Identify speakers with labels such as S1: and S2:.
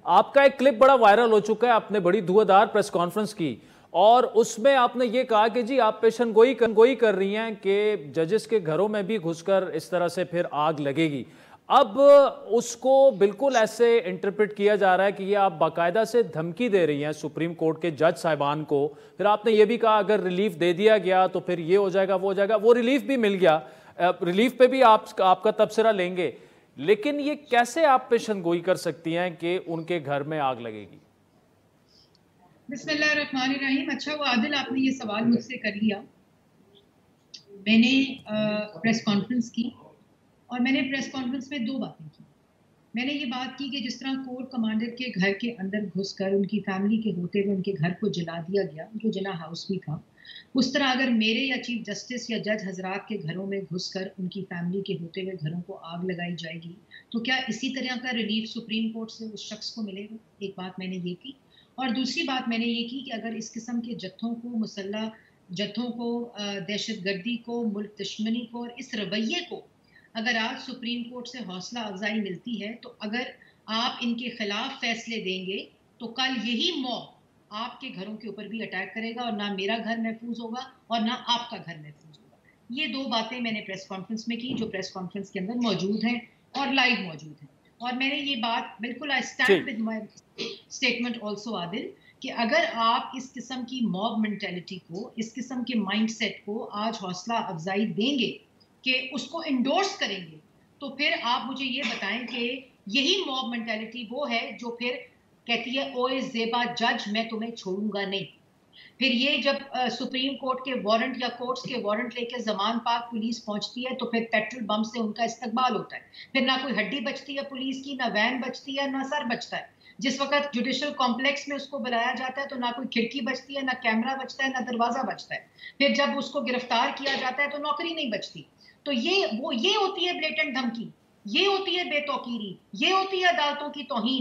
S1: آپ کا ایک کلپ بڑا وائرل ہو چکا ہے، آپ نے بڑی دھواں پریس کانفرنس کی اور اس میں آپ نے یہ کہا کہ جی آپ پیشن گوئی کر رہی ہیں کہ ججز کے گھروں میں بھی گھس کر اس طرح سے پھر آگ لگے گی۔ اب اس کو بالکل ایسے انٹرپریٹ کیا جا رہا ہے کہ یہ آپ باقاعدہ سے دھمکی دے رہی ہیں سپریم کورٹ کے جج صاحبان کو۔ پھر آپ نے یہ بھی کہا اگر ریلیف دے دیا گیا تو پھر یہ ہو جائے گا وہ ہو جائے گا، وہ ریلیف بھی مل گیا، ریلیف پہ بھی آپ کا تبصرہ لیں گے، لیکن یہ کیسے آپ پیشن گوئی کر سکتی ہیں کہ ان کے گھر میں آگ لگے گی؟
S2: بسم اللہ الرحمن الرحیم۔ اچھا وہ عادل آپ نے یہ سوال مجھ سے کر لیا۔ میں نے پریس کانفرنس کی اور میں نے پریس کانفرنس میں دو باتیں کی۔ میں نے یہ بات کی کہ جس طرح کور کمانڈر کے گھر کے اندر گھس کر ان کی فیملی کے ہوتے ہوئے ان کے گھر کو جلا دیا گیا، جو جلا ہاؤس بھی تھا، اس طرح اگر میرے یا چیف جسٹس یا جج حضرات کے گھروں میں گھس کر ان کی فیملی کے ہوتے ہوئے گھروں کو آگ لگائی جائے گی تو کیا اسی طرح کا ریلیف سپریم کورٹ سے اس شخص کو ملے گا؟ ایک بات میں نے یہ کی۔ اور دوسری بات میں نے یہ کی کہ اگر اس قسم کے جتھوں کو، مسلح جتھوں کو، دہشت گردی کو، ملک دشمنی کو اور اس رویے کو اگر آج سپریم کورٹ سے حوصلہ افزائی ملتی ہے تو اگر آپ ان کے خلاف فیصلے دیں گے تو کل یہی موب آپ کے گھروں کے اوپر بھی اٹیک کرے گا اور نہ میرا گھر محفوظ ہوگا اور نہ آپ کا گھر محفوظ ہوگا۔ یہ دو باتیں میں نے پریس کانفرنس میں کی، جو پریس کانفرنس کے اندر موجود ہیں اور لائیو موجود ہیں۔ اور میں نے یہ بات بالکل I stand with my statement also Adil کہ اگر آپ اس قسم کی موب مینٹیلٹی کو، اس قسم کے مائنڈ سیٹ کو آج حوصلہ افزائی دیں گے کہ اس کو انڈورس کریں گے تو پھر آپ مجھے یہ بتائیں کہ یہی موب مینٹیلٹی وہ ہے جو پھر کہتی ہے اوئے زیبا جج میں تمہیں چھوڑوں گا نہیں۔ پھر یہ جب سپریم کورٹ کے وارنٹ یا کورٹس کے وارنٹ لے کے زمان پاک پولیس پہنچتی ہے تو پھر پیٹرول بم سے ان کا استقبال ہوتا ہے، پھر نہ کوئی ہڈی بچتی ہے پولیس کی، نہ وین بچتی ہے، نہ سر بچتا ہے۔ جس وقت جوڈیشل کمپلیکس میں اس کو بلایا جاتا ہے تو نہ کوئی کھڑکی بچتی ہے، نہ کیمرہ بچتا ہے، نہ دروازہ بچتا ہے۔ پھر جب اس کو گرفتار کیا جاتا ہے تو نوکری نہیں بچتی۔ تو یہ ہوتی ہے بلیٹنٹ دھمکی، یہ ہوتی ہے بے توقیری، یہ ہوتی ہے عدالتوں کی توہین۔